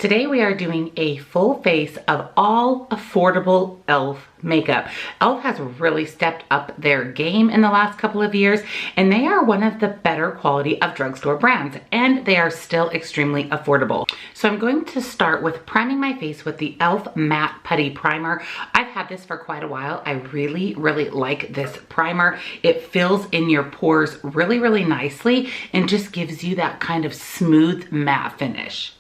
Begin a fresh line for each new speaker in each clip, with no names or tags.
Today we are doing a full face of all affordable e.l.f. makeup. e.l.f. has really stepped up their game in the last couple of years, and they are one of the better quality of drugstore brands, and they are still extremely affordable. So I'm going to start with priming my face with the e.l.f. Matte Putty Primer. I've had this for quite a while. I really like this primer. It fills in your pores really nicely and just gives you that kind of smooth matte finish.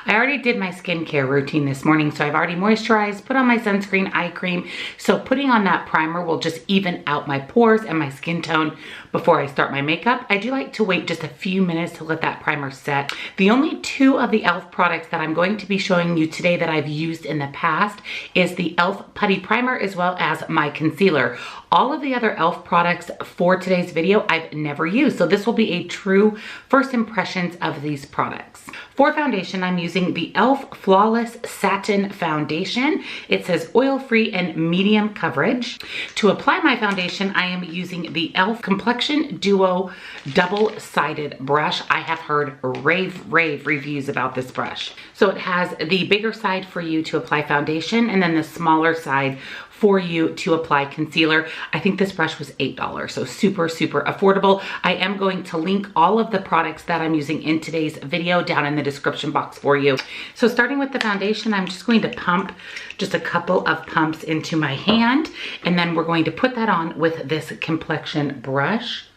I already did my skincare routine this morning, so I've already moisturized, put on my sunscreen, eye cream. So putting on that primer will just even out my pores and my skin tone before I start my makeup. I do like to wait just a few minutes to let that primer set. The only two of the e.l.f. products that I'm going to be showing you today that I've used in the past is the e.l.f. Putty Primer as well as my concealer. All of the other e.l.f. products for today's video I've never used, so this will be a true first impressions of these products. For foundation, I'm using the e.l.f. Flawless Satin Foundation. It says oil-free and medium coverage. To apply my foundation, I am using the e.l.f. Complexion Duo double-sided brush. I have heard rave reviews about this brush. So it has the bigger side for you to apply foundation and then the smaller side for you to apply concealer. I think this brush was $8, so super affordable. I am going to link all of the products that I'm using in today's video down in the description box for you. So starting with the foundation, I'm just going to pump just a couple of pumps into my hand, and then we're going to put that on with this complexion brush.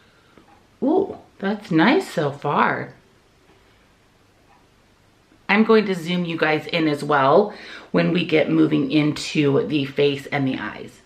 Ooh, that's nice so far. I'm going to zoom you guys in as well when we get moving into the face and the eyes.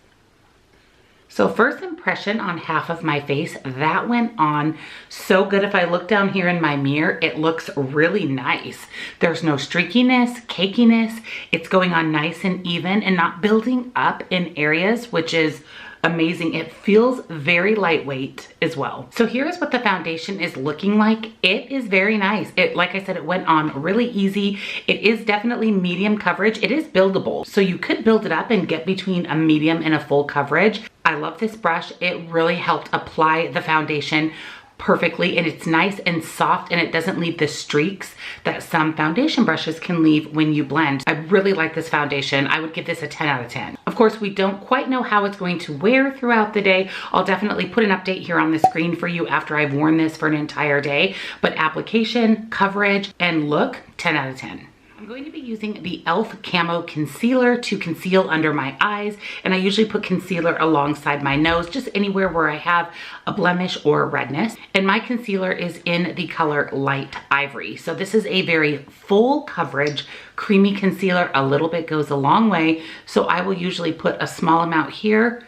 So first impression on half of my face, that went on so good. If I look down here in my mirror, it looks really nice. There's no streakiness, cakiness. It's going on nice and even and not building up in areas, which is amazing. It feels very lightweight as well. So here's what the foundation is looking like. It is very nice. Like I said, it went on really easy. It is definitely medium coverage. It is buildable. So you could build it up and get between a medium and a full coverage. I love this brush. It really helped apply the foundation perfectly, and it's nice and soft, and it doesn't leave the streaks that some foundation brushes can leave when you blend. I really like this foundation. I would give this a 10 out of 10. Of course, we don't quite know how it's going to wear throughout the day. I'll definitely put an update here on the screen for you after I've worn this for an entire day, but application, coverage, and look, 10 out of 10. I'm going to be using the e.l.f. Camo Concealer to conceal under my eyes, and I usually put concealer alongside my nose, just anywhere where I have a blemish or redness. And my concealer is in the color Light Ivory. So this is a very full coverage, creamy concealer. A little bit goes a long way. So I will usually put a small amount here,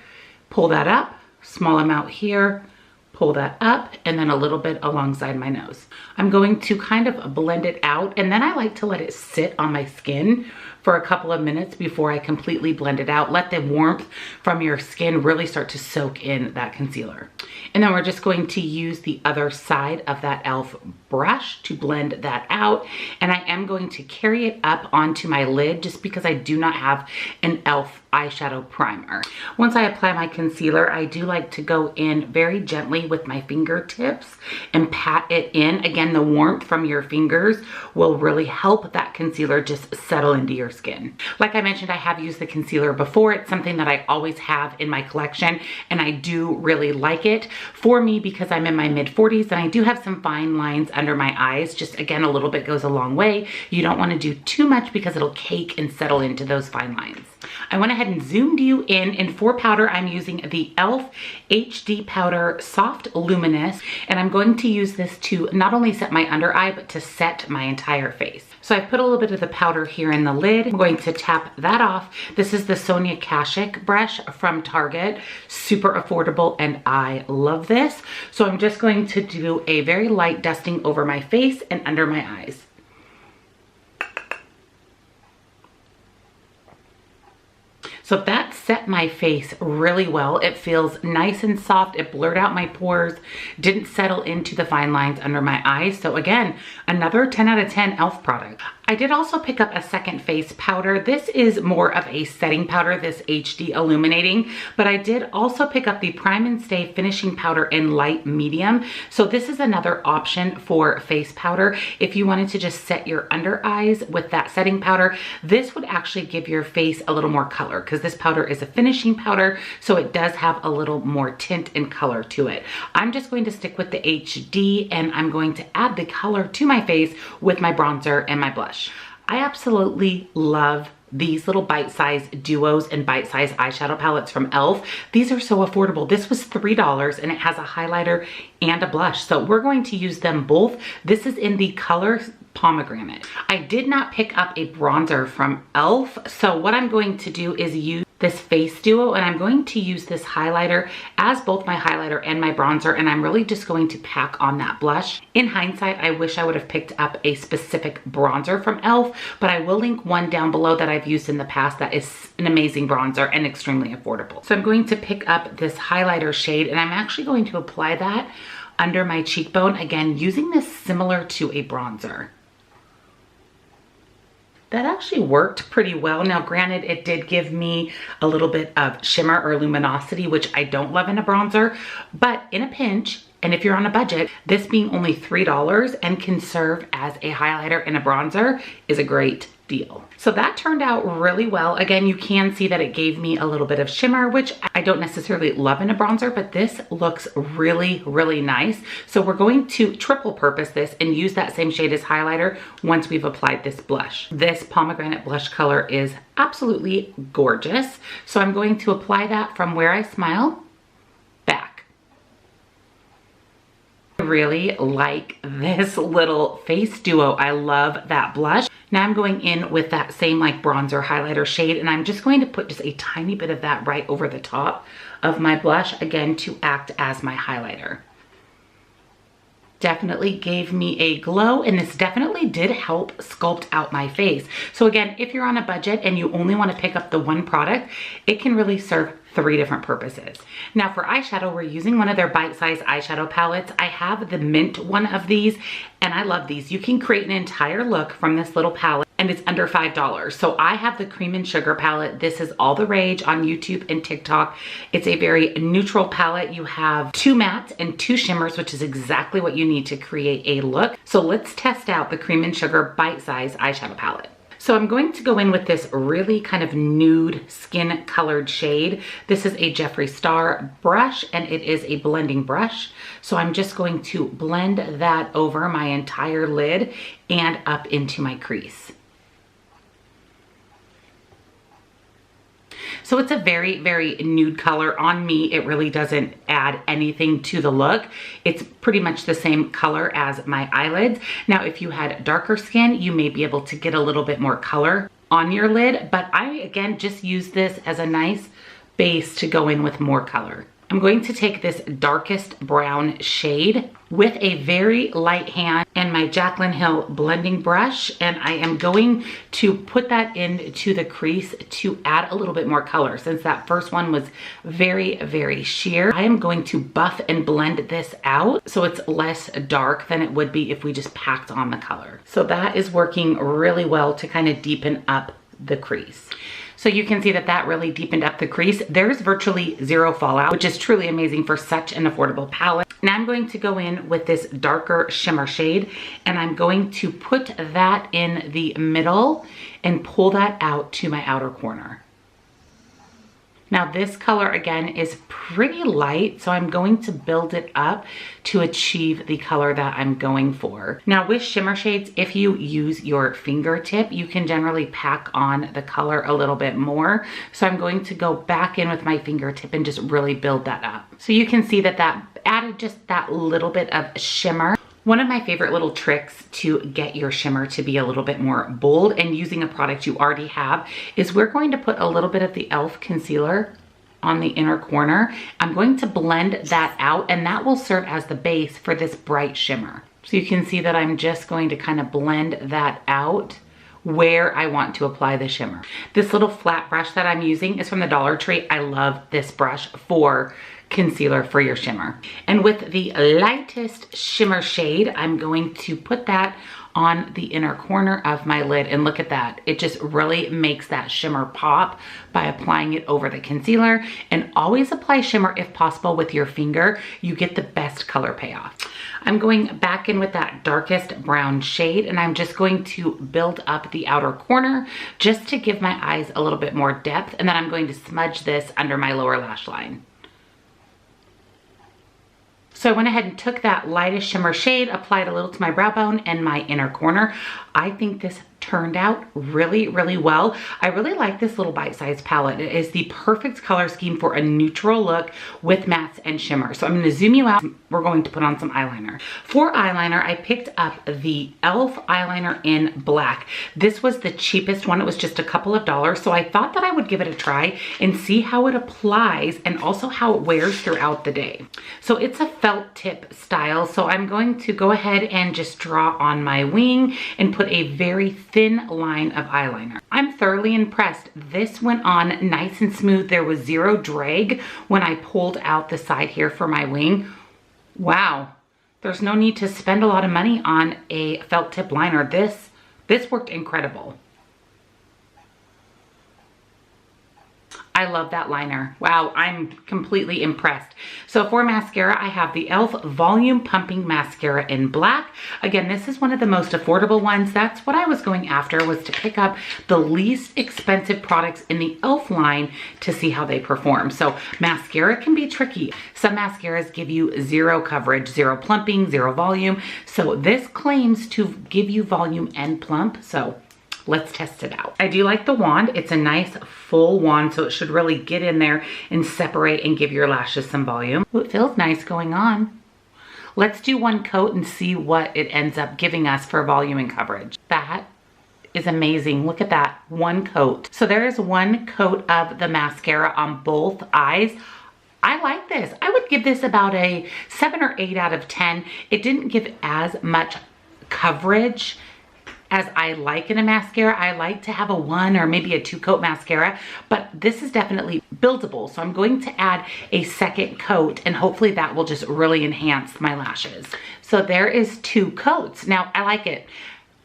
pull that up, small amount here, pull that up, and then a little bit alongside my nose. I'm going to kind of blend it out, and then I like to let it sit on my skin for a couple of minutes before I completely blend it out. Let the warmth from your skin really start to soak in that concealer. And then we're just going to use the other side of that e.l.f. brush to blend that out. And I am going to carry it up onto my lid just because I do not have an e.l.f. eyeshadow primer. Once I apply my concealer, I do like to go in very gently with my fingertips and pat it in. Again, the warmth from your fingers will really help that concealer just settle into your skin. Like I mentioned, I have used the concealer before. It's something that I always have in my collection, and I do really like it. For me, because I'm in my mid-40s and I do have some fine lines under my eyes, just again, a little bit goes a long way. You don't want to do too much because it'll cake and settle into those fine lines. I went ahead and zoomed you in, and for powder, I'm using the e.l.f. HD Powder Soft Luminous, and I'm going to use this to not only set my under eye, but to set my entire face. So I put a little bit of the powder here in the lid. I'm going to tap that off. This is the Sonia Kashuk brush from Target. Super affordable, and I love this. So I'm just going to do a very light dusting over my face and under my eyes. So that set my face really well. It feels nice and soft. It blurred out my pores, didn't settle into the fine lines under my eyes. So again, another 10 out of 10 e.l.f. product. I did also pick up a second face powder. This is more of a setting powder, this HD Illuminating, but I did also pick up the Prime and Stay Finishing Powder in light medium. So this is another option for face powder. If you wanted to just set your under eyes with that setting powder, this would actually give your face a little more color because this powder is a finishing powder, so it does have a little more tint and color to it. I'm just going to stick with the HD and I'm going to add the color to my face with my bronzer and my blush. I absolutely love these little bite-sized duos and bite-sized eyeshadow palettes from e.l.f. These are so affordable. This was $3 and it has a highlighter and a blush. So we're going to use them both. This is in the color Pomegranate. I did not pick up a bronzer from e.l.f. So what I'm going to do is use this face duo and I'm going to use this highlighter as both my highlighter and my bronzer, and I'm really just going to pack on that blush. In hindsight, I wish I would have picked up a specific bronzer from e.l.f., but I will link one down below that I've used in the past that is an amazing bronzer and extremely affordable. So I'm going to pick up this highlighter shade and I'm actually going to apply that under my cheekbone, again using this similar to a bronzer. That actually worked pretty well. Now, granted, it did give me a little bit of shimmer or luminosity, which I don't love in a bronzer, but in a pinch, and if you're on a budget, this being only $3 and can serve as a highlighter and a bronzer is a great deal. So that turned out really well. Again, you can see that it gave me a little bit of shimmer, which I don't necessarily love in a bronzer, but this looks really, really nice. So we're going to triple purpose this and use that same shade as highlighter once we've applied this blush. This pomegranate blush color is absolutely gorgeous. So I'm going to apply that from where I smile back. I really like this little face duo. I love that blush. Now I'm going in with that same like bronzer highlighter shade and I'm just going to put just a tiny bit of that right over the top of my blush, again to act as my highlighter. Definitely gave me a glow, and this definitely did help sculpt out my face. So again, if you're on a budget and you only want to pick up the one product, it can really serve 3 different purposes. Now for eyeshadow, we're using one of their bite-sized eyeshadow palettes. I have the mint one of these and I love these. You can create an entire look from this little palette and it's under $5. So I have the Cream and Sugar palette. This is all the rage on YouTube and TikTok. It's a very neutral palette. You have 2 mattes and 2 shimmers, which is exactly what you need to create a look. So let's test out the Cream and Sugar bite-sized eyeshadow palette. So I'm going to go in with this really kind of nude skin colored shade. This is a Jeffree Star brush and it is a blending brush. So I'm just going to blend that over my entire lid and up into my crease. So it's a very, very nude color. On me, it really doesn't add anything to the look. It's pretty much the same color as my eyelids. Now, if you had darker skin, you may be able to get a little bit more color on your lid, but I, again, just use this as a nice base to go in with more color. I'm going to take this darkest brown shade with a very light hand and my Jaclyn Hill blending brush, and I am going to put that into the crease to add a little bit more color. Since that first one was very, very sheer, I am going to buff and blend this out so it's less dark than it would be if we just packed on the color. So that is working really well to kind of deepen up the crease. So you can see that that really deepened up the crease. There's virtually zero fallout, which is truly amazing for such an affordable palette. Now I'm going to go in with this darker shimmer shade and I'm going to put that in the middle and pull that out to my outer corner. Now this color again is pretty light, so I'm going to build it up to achieve the color that I'm going for. Now with shimmer shades, if you use your fingertip, you can generally pack on the color a little bit more. So I'm going to go back in with my fingertip and just really build that up. So you can see that that added just that little bit of shimmer. One of my favorite little tricks to get your shimmer to be a little bit more bold and using a product you already have is we're going to put a little bit of the e.l.f. concealer on the inner corner. I'm going to blend that out and that will serve as the base for this bright shimmer. So you can see that I'm just going to kind of blend that out where I want to apply the shimmer. This little flat brush that I'm using is from the Dollar Tree. I love this brush for concealer for your shimmer. And with the lightest shimmer shade, I'm going to put that on the inner corner of my lid. And look at that. It just really makes that shimmer pop by applying it over the concealer. And always apply shimmer if possible with your finger. You get the best color payoff. I'm going back in with that darkest brown shade, and I'm just going to build up the outer corner just to give my eyes a little bit more depth. And then I'm going to smudge this under my lower lash line. So I went ahead and took that lightest shimmer shade, applied a little to my brow bone and my inner corner. I think this turned out really, really well. I really like this little bite-sized palette. It is the perfect color scheme for a neutral look with mattes and shimmer. So I'm going to zoom you out. We're going to put on some eyeliner. For eyeliner, I picked up the e.l.f. eyeliner in black. This was the cheapest one. It was just a couple of dollars. So I thought that I would give it a try and see how it applies and also how it wears throughout the day. So it's a felt tip style. So I'm going to go ahead and just draw on my wing and put a very thin line of eyeliner. I'm thoroughly impressed. This went on nice and smooth. There was zero drag when I pulled out the side here for my wing. Wow, there's no need to spend a lot of money on a felt tip liner. This worked incredible. I love that liner. Wow, I'm completely impressed. So for mascara, I have the e.l.f. Volume Pumping Mascara in black. Again, this is one of the most affordable ones. That's what I was going after, was to pick up the least expensive products in the e.l.f. line to see how they perform. So mascara can be tricky. Some mascaras give you zero coverage, zero plumping, zero volume. So this claims to give you volume and plump. So let's test it out. I do like the wand. It's a nice full wand, so it should really get in there and separate and give your lashes some volume. Ooh, it feels nice going on. Let's do one coat and see what it ends up giving us for volume and coverage. That is amazing. Look at that, one coat. So there is one coat of the mascara on both eyes. I like this. I would give this about a 7 or 8 out of 10. It didn't give as much coverage as I like in a mascara. I like to have a 1 or maybe a 2 coat mascara, but this is definitely buildable. So I'm going to add a second coat and hopefully that will just really enhance my lashes. So there is 2 coats. Now I like it.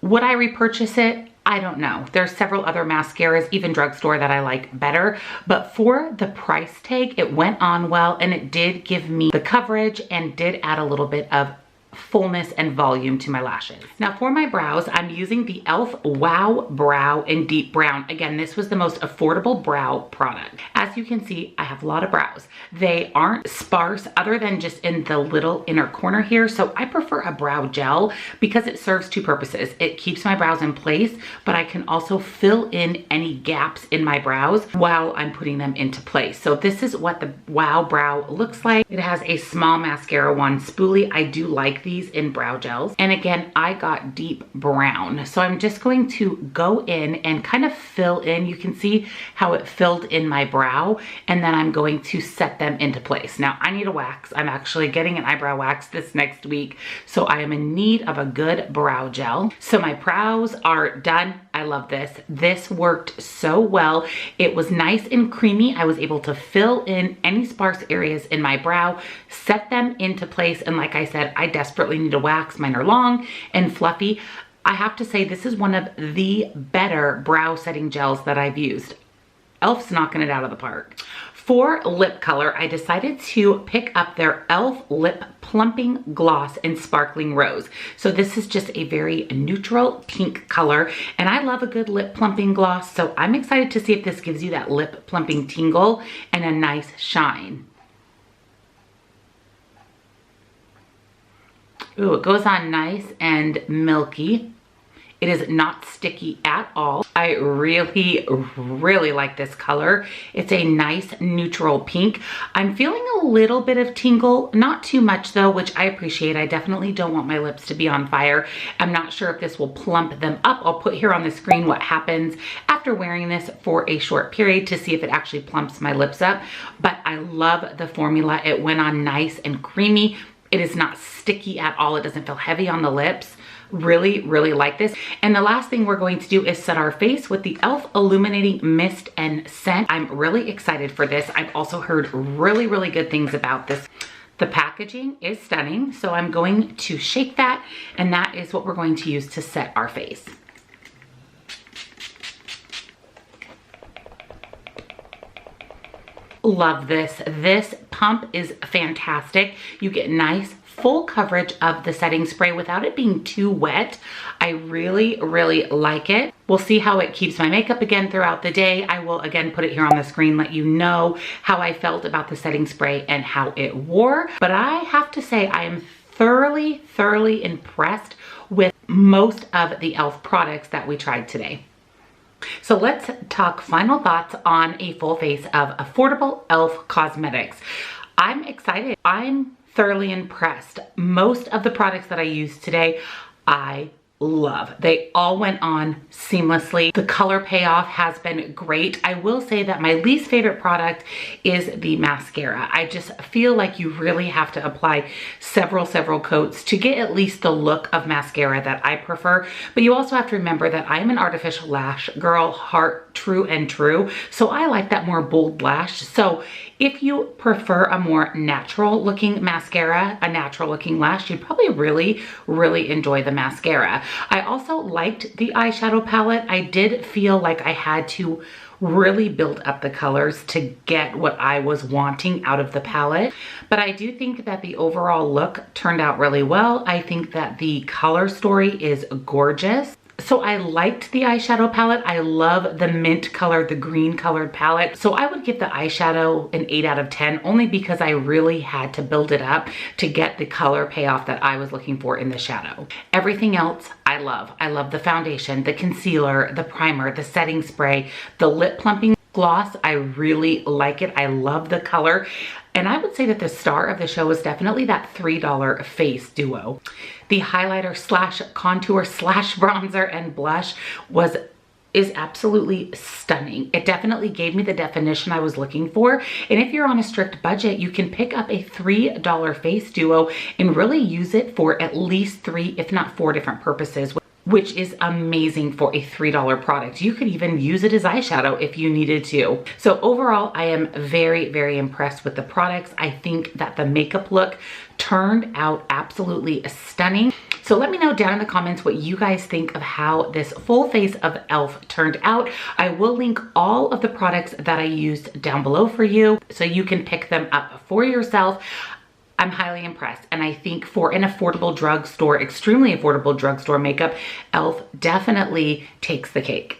Would I repurchase it? I don't know. There's several other mascaras, even drugstore, that I like better, but for the price tag, it went on well and it did give me the coverage and did add a little bit of fullness and volume to my lashes. Now for my brows, I'm using the e.l.f. Wow Brow in Deep Brown. Again, this was the most affordable brow product. As you can see, I have a lot of brows. They aren't sparse other than just in the little inner corner here. So I prefer a brow gel because it serves 2 purposes. It keeps my brows in place, but I can also fill in any gaps in my brows while I'm putting them into place. So this is what the Wow Brow looks like. It has a small mascara wand spoolie. I do like these in brow gels. And again, I got deep brown. So I'm just going to go in and kind of fill in. You can see how it filled in my brow. And then I'm going to set them into place. Now I need a wax. I'm actually getting an eyebrow wax this next week. So I am in need of a good brow gel. So my brows are done. I love this. This worked so well. It was nice and creamy. I was able to fill in any sparse areas in my brow, set them into place. And like I said, I desperately need a wax. Mine are long and fluffy. I have to say this is one of the better brow setting gels that I've used. e.l.f.'s knocking it out of the park. For lip color, I decided to pick up their e.l.f. Lip Plumping Gloss in Sparkling Rose. So this is just a very neutral pink color, and I love a good lip plumping gloss, so I'm excited to see if this gives you that lip plumping tingle and a nice shine. Ooh, it goes on nice and milky. It is not sticky at all. I really, really like this color. It's a nice neutral pink. I'm feeling a little bit of tingle, not too much though, which I appreciate. I definitely don't want my lips to be on fire. I'm not sure if this will plump them up. I'll put here on the screen what happens after wearing this for a short period to see if it actually plumps my lips up. But I love the formula. It went on nice and creamy. It is not sticky at all. It doesn't feel heavy on the lips. Really, really like this. And the last thing we're going to do is set our face with the e.l.f. Illuminating Mist and Scent. I'm really excited for this. I've also heard really, really good things about this. The packaging is stunning, so I'm going to shake that, and that is what we're going to use to set our face. Love this. This pump is fantastic. You get nice full coverage of the setting spray without it being too wet. I really, really like it. We'll see how it keeps my makeup again throughout the day. I will again put it here on the screen, let you know how I felt about the setting spray and how it wore. But I have to say I am thoroughly, thoroughly impressed with most of the e.l.f. products that we tried today. So let's talk final thoughts on a full face of affordable e.l.f. cosmetics. I'm excited. I'm thoroughly impressed. Most of the products that I used today, I love. They all went on seamlessly. The color payoff has been great. I will say that my least favorite product is the mascara. I just feel like you really have to apply several coats to get at least the look of mascara that I prefer. But you also have to remember that I'm an artificial lash girl, heart true and true. So I like that more bold lash. So if you prefer a more natural looking mascara, a natural looking lash, you'd probably really enjoy the mascara. I also liked the eyeshadow palette. I did feel like I had to really build up the colors to get what I was wanting out of the palette. But I do think that the overall look turned out really well. I think that the color story is gorgeous. So I liked the eyeshadow palette. I love the mint color, the green colored palette. So I would give the eyeshadow an 8 out of 10 only because I really had to build it up to get the color payoff that I was looking for in the shadow. Everything else I love. I love the foundation, the concealer, the primer, the setting spray, the lip plumping gloss. I really like it. I love the color. And I would say that the star of the show was definitely that $3 face duo. The highlighter slash contour slash bronzer and blush is absolutely stunning. It definitely gave me the definition I was looking for. And if you're on a strict budget, you can pick up a $3 face duo and really use it for at least 3, if not 4 different purposes, which is amazing for a $3 product. You could even use it as eyeshadow if you needed to. So overall, I am very impressed with the products. I think that the makeup look turned out absolutely stunning. So let me know down in the comments what you guys think of how this full face of e.l.f. turned out. I will link all of the products that I used down below for you so you can pick them up for yourself. I'm highly impressed, and I think for an affordable drugstore, extremely affordable drugstore makeup, e.l.f. definitely takes the cake.